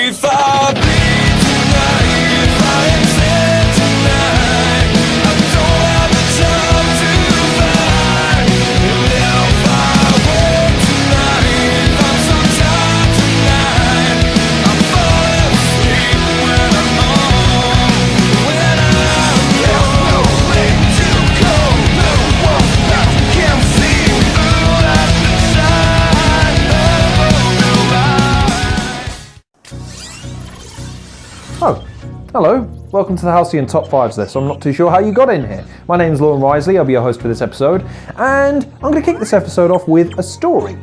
if I bleed tonight, if I am sad tonight, I don't have the time to fight. And if I wake tonight, if I'm so tired tonight, I'm falling asleep when I'm home. When I'm no way to go, no one that can see through at the side of the light. Oh, hello. Welcome to the Halcyon Top 5s list. I'm not too sure how you got in here. My name's Lauren Risley, I'll be your host for this episode, and I'm going to kick this episode off with a story.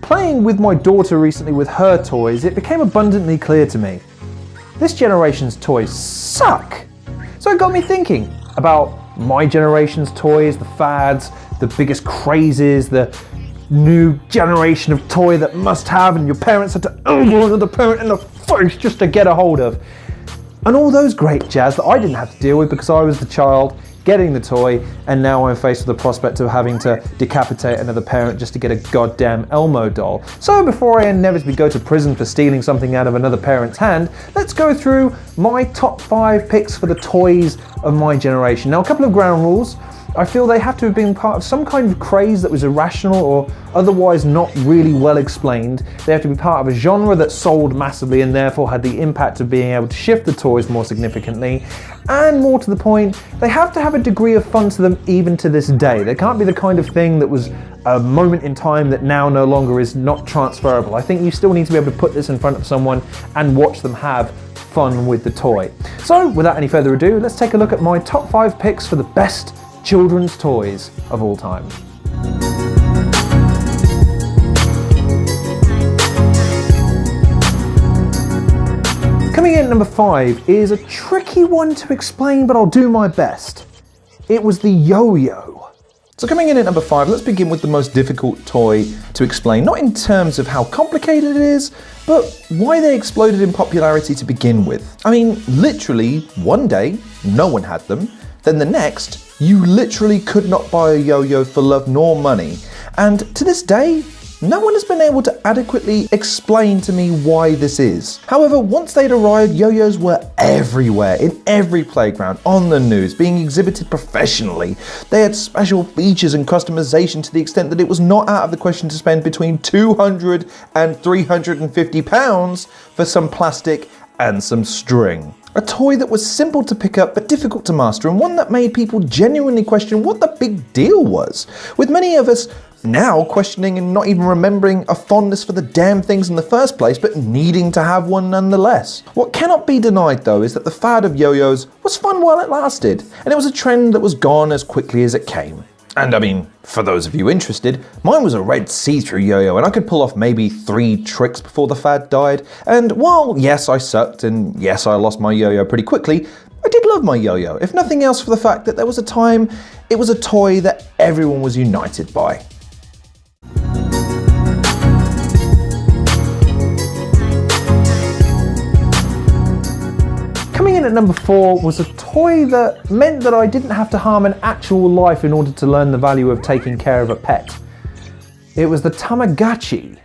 Playing with my daughter recently with her toys, it became abundantly clear to me. This generation's toys suck! So it got me thinking about my generation's toys, the fads, the biggest crazes, the new generation of toy that must have and your parents had to elbow another parent in the face just to get a hold of. And all those great jazz that I didn't have to deal with because I was the child getting the toy, and now I'm faced with the prospect of having to decapitate another parent just to get a goddamn Elmo doll. So before I inevitably go to prison for stealing something out of another parent's hand, let's go through my top 5 picks for the toys of my generation. Now, a couple of ground rules. I feel they have to have been part of some kind of craze that was irrational or otherwise not really well explained. They have to be part of a genre that sold massively and therefore had the impact of being able to shift the toys more significantly. And more to the point, they have to have a degree of fun to them even to this day. They can't be the kind of thing that was a moment in time that now no longer is not transferable. I think you still need to be able to put this in front of someone and watch them have fun with the toy. So without any further ado, let's take a look at my top 5 picks for the best children's toys of all time. Coming in at number 5 is a tricky one to explain, but I'll do my best. It was the yo-yo. So coming in at number 5, let's begin with the most difficult toy to explain, not in terms of how complicated it is, but why they exploded in popularity to begin with. I mean, literally, one day, no one had them, then the next, you literally could not buy a yo-yo for love nor money. And to this day, no one has been able to adequately explain to me why this is. However, once they'd arrived, yo-yos were everywhere, in every playground, on the news, being exhibited professionally. They had special features and customization to the extent that it was not out of the question to spend between £200 and £350 for some plastic and some string. A toy that was simple to pick up but difficult to master, and one that made people genuinely question what the big deal was, with many of us now questioning and not even remembering a fondness for the damn things in the first place, but needing to have one nonetheless. What cannot be denied though is that the fad of yo-yos was fun while it lasted, and it was a trend that was gone as quickly as it came. And I mean, for those of you interested, mine was a red see-through yo-yo, and I could pull off maybe 3 tricks before the fad died. And while yes, I sucked, and yes, I lost my yo-yo pretty quickly, I did love my yo-yo, if nothing else for the fact that there was a time it was a toy that everyone was united by. Coming in at number 4 was a toy that meant that I didn't have to harm an actual life in order to learn the value of taking care of a pet. It was the Tamagotchi.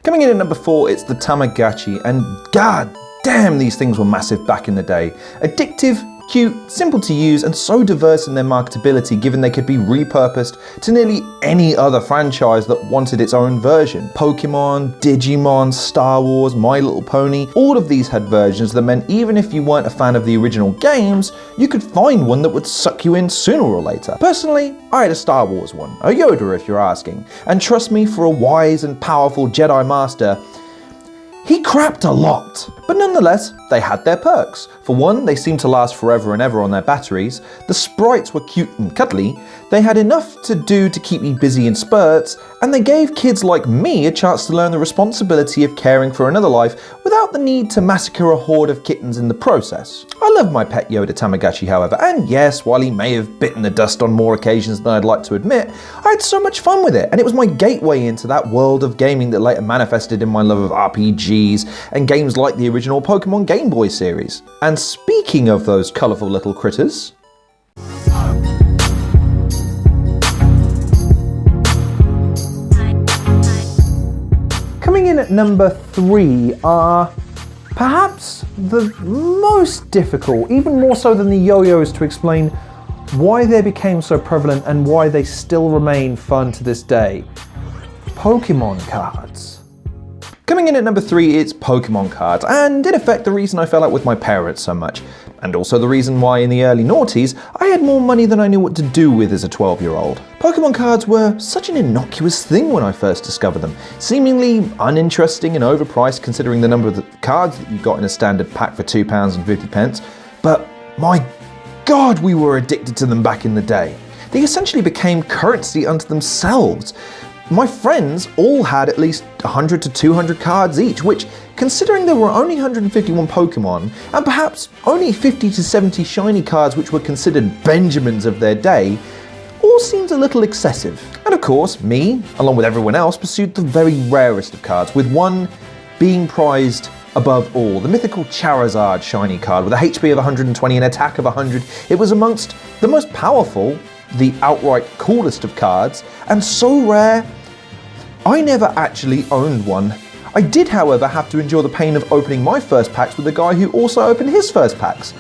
Coming in at number 4, it's the Tamagotchi, and god damn, these things were massive back in the day. Addictive, cute, simple to use, and so diverse in their marketability given they could be repurposed to nearly any other franchise that wanted its own version. Pokemon, Digimon, Star Wars, My Little Pony, all of these had versions that meant even if you weren't a fan of the original games, you could find one that would suck you in sooner or later. Personally, I had a Star Wars one, a Yoda if you're asking, and trust me, for a wise and powerful Jedi Master, he crapped a lot, but nonetheless, they had their perks. For one, they seemed to last forever and ever on their batteries, the sprites were cute and cuddly, they had enough to do to keep me busy in spurts, and they gave kids like me a chance to learn the responsibility of caring for another life without the need to massacre a horde of kittens in the process. I love my pet Yoda Tamagotchi, however, and yes, while he may have bitten the dust on more occasions than I'd like to admit, I had so much fun with it, and it was my gateway into that world of gaming that later manifested in my love of RPGs and games like the original Pokemon Game Boy series. And speaking of those colourful little critters, coming in at number 3 are Perhaps the most difficult, even more so than the yo-yos, to explain why they became so prevalent and why they still remain fun to this day. Pokemon cards. Coming in at number 3, it's Pokemon cards, and in effect the reason I fell out with my parents so much. And also the reason why in the early noughties, I had more money than I knew what to do with as a 12-year-old. Pokemon cards were such an innocuous thing when I first discovered them, seemingly uninteresting and overpriced considering the number of the cards that you got in a standard pack for £2.50, but my God, we were addicted to them back in the day. They essentially became currency unto themselves. My friends all had at least 100 to 200 cards each, which, considering there were only 151 Pokemon, and perhaps only 50 to 70 shiny cards which were considered Benjamins of their day, all seemed a little excessive. And of course, me, along with everyone else, pursued the very rarest of cards, with one being prized above all, the mythical Charizard shiny card with a HP of 120 and attack of 100. It was amongst the most powerful, the outright coolest of cards, and so rare, I never actually owned one. I did, however, have to endure the pain of opening my first packs with the guy who also opened his first packs,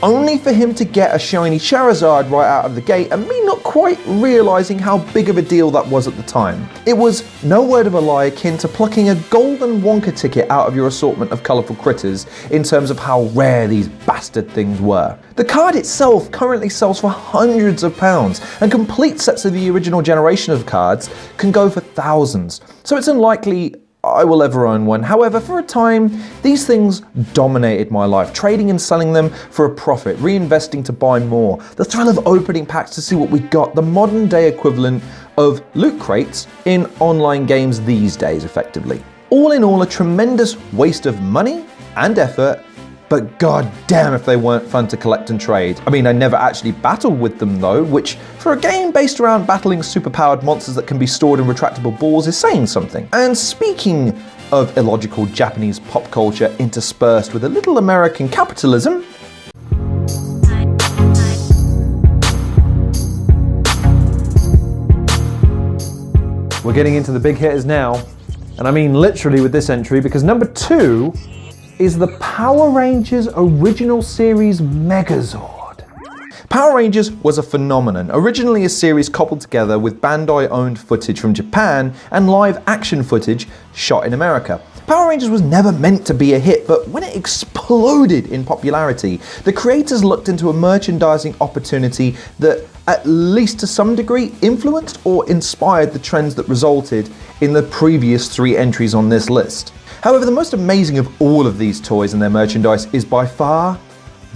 only for him to get a shiny Charizard right out of the gate and me not quite realising how big of a deal that was at the time. It was, no word of a lie, akin to plucking a golden Wonka ticket out of your assortment of colourful critters in terms of how rare these bastard things were. The card itself currently sells for hundreds of pounds, and complete sets of the original generation of cards can go for thousands, so it's unlikely I will ever own one. However, for a time, these things dominated my life, trading and selling them for a profit, reinvesting to buy more, the thrill of opening packs to see what we got, the modern day equivalent of loot crates in online games these days, effectively. All in all, a tremendous waste of money and effort, but god damn if they weren't fun to collect and trade. I mean, I never actually battled with them though, which for a game based around battling superpowered monsters that can be stored in retractable balls is saying something. And speaking of illogical Japanese pop culture interspersed with a little American capitalism, We're getting into the big hitters now, and I mean literally with this entry, because number 2 is the Power Rangers original series Megazord. Power Rangers was a phenomenon, originally a series cobbled together with Bandai-owned footage from Japan and live action footage shot in America. Power Rangers was never meant to be a hit, but when it exploded in popularity, the creators looked into a merchandising opportunity that, at least to some degree, influenced or inspired the trends that resulted in the previous 3 entries on this list. However, the most amazing of all of these toys and their merchandise is by far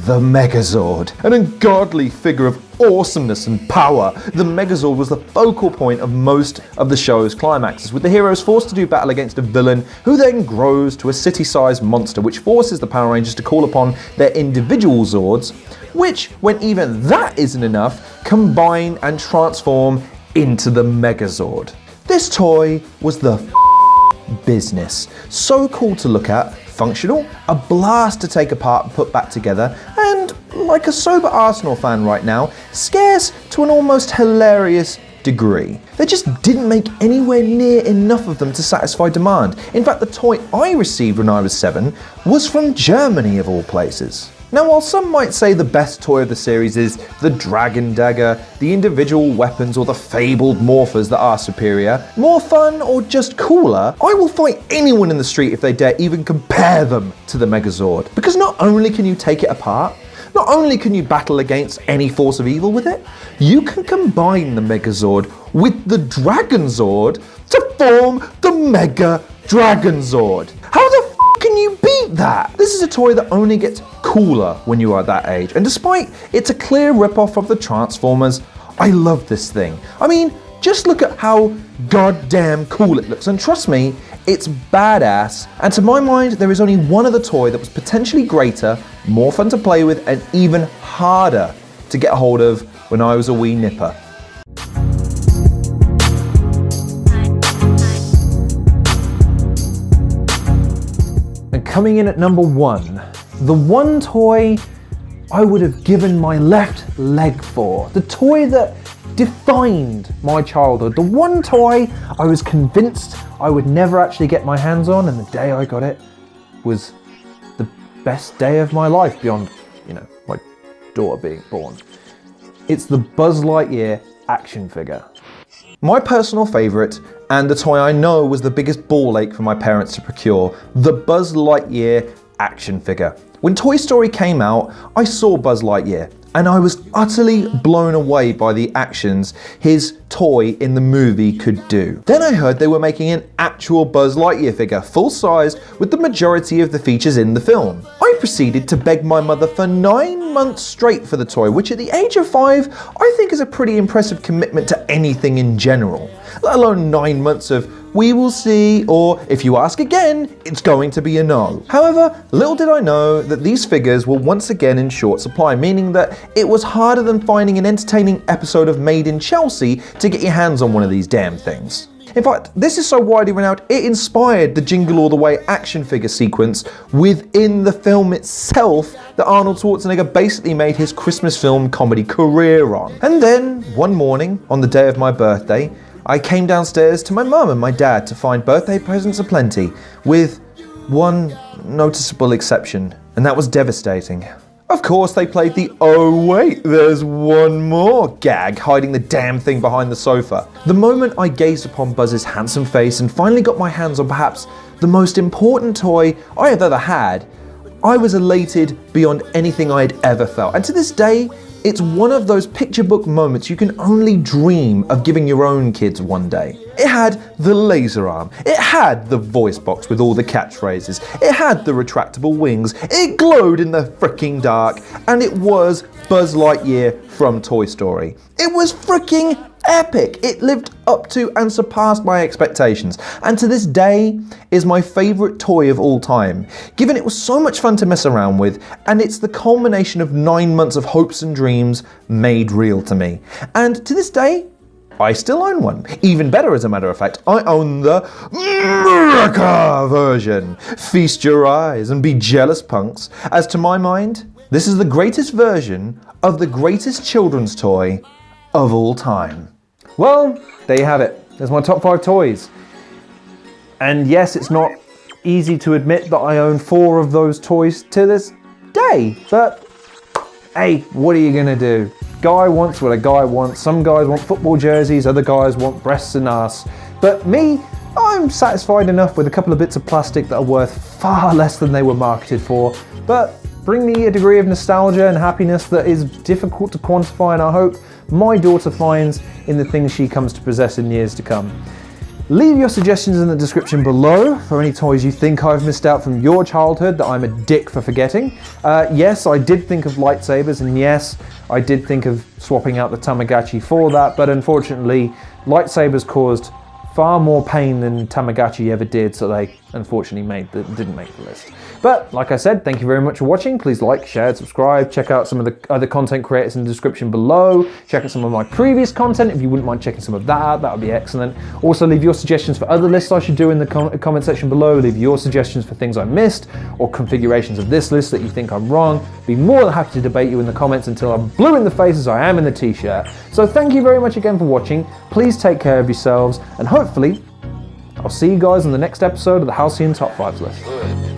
the Megazord. An ungodly figure of awesomeness and power, the Megazord was the focal point of most of the show's climaxes, with the heroes forced to do battle against a villain who then grows to a city-sized monster, which forces the Power Rangers to call upon their individual Zords, which, when even that isn't enough, combine and transform into the Megazord. This toy was the business. So cool to look at, functional, a blast to take apart and put back together, and, like a sober Arsenal fan right now, scarce to an almost hilarious degree. They just didn't make anywhere near enough of them to satisfy demand. In fact, the toy I received when I was 7 was from Germany of all places. Now, while some might say the best toy of the series is the Dragon Dagger, the individual weapons, or the fabled morphers that are superior, more fun or just cooler, I will fight anyone in the street if they dare even compare them to the Megazord. Because not only can you take it apart, not only can you battle against any force of evil with it, you can combine the Megazord with the Dragon Zord to form the Mega Dragon Zord. How the can you beat that? This is a toy that only gets cooler when you are that age, and despite it's a clear rip-off of the Transformers, I love this thing. I mean, just look at how goddamn cool it looks, and trust me, it's badass, and to my mind, there is only one other toy that was potentially greater, more fun to play with, and even harder to get a hold of when I was a wee nipper. And coming in at number 1, the one toy I would have given my left leg for, the toy that defined my childhood, the one toy I was convinced I would never actually get my hands on, and the day I got it was best day of my life beyond, my daughter being born. It's the Buzz Lightyear action figure. My personal favourite, and the toy I know was the biggest ball ache for my parents to procure, the Buzz Lightyear action figure. When Toy Story came out, I saw Buzz Lightyear, and I was utterly blown away by the actions his toy in the movie could do. Then I heard they were making an actual Buzz Lightyear figure, full-sized, with the majority of the features in the film. I proceeded to beg my mother for 9 months straight for the toy, which at the age of 5, I think is a pretty impressive commitment to anything in general, let alone 9 months of "we will see," or "if you ask again, it's going to be a no." However, little did I know that these figures were once again in short supply, meaning that it was harder than finding an entertaining episode of Made in Chelsea to get your hands on one of these damn things. In fact, this is so widely renowned, it inspired the Jingle All the Way action figure sequence within the film itself that Arnold Schwarzenegger basically made his Christmas film comedy career on. And then, one morning, on the day of my birthday, I came downstairs to my mum and my dad to find birthday presents aplenty, with one noticeable exception, and that was devastating. Of course, they played the "oh wait, there's one more" gag, hiding the damn thing behind the sofa. The moment I gazed upon Buzz's handsome face and finally got my hands on perhaps the most important toy I have ever had, I was elated beyond anything I had ever felt. And to this day, it's one of those picture book moments you can only dream of giving your own kids one day. It had the laser arm, it had the voice box with all the catchphrases, it had the retractable wings, it glowed in the freaking dark, and it was Buzz Lightyear from Toy Story. It was freaking epic. It lived up to and surpassed my expectations, and to this day is my favourite toy of all time, given it was so much fun to mess around with, and it's the culmination of 9 months of hopes and dreams made real to me. And to this day, I still own one. Even better, as a matter of fact, I own the America version. Feast your eyes and be jealous, punks, as to my mind, this is the greatest version of the greatest children's toy of all time. Well, there you have it. There's my top 5 toys. And yes, it's not easy to admit that I own 4 of those toys to this day, but hey, what are you gonna do? Guy wants what a guy wants. Some guys want football jerseys, other guys want breasts and ass. But me, I'm satisfied enough with a couple of bits of plastic that are worth far less than they were marketed for, but bring me a degree of nostalgia and happiness that is difficult to quantify, and I hope my daughter finds in the things she comes to possess in years to come. Leave your suggestions in the description below for any toys you think I've missed out from your childhood that I'm a dick for forgetting. Yes, I did think of lightsabers, and yes, I did think of swapping out the Tamagotchi for that, but unfortunately, lightsabers caused far more pain than Tamagotchi ever did, so they unfortunately didn't make the list. But like I said, thank you very much for watching. Please like, share, subscribe. Check out some of the other content creators in the description below. Check out some of my previous content if you wouldn't mind checking some of that out. That would be excellent. Also, leave your suggestions for other lists I should do in the comment section below. Leave your suggestions for things I missed or configurations of this list that you think I'm wrong. Be more than happy to debate you in the comments until I'm blue in the face as I am in the t-shirt. So thank you very much again for watching. Please take care of yourselves, and hopefully I'll see you guys in the next episode of the Halcyon Top 5s list.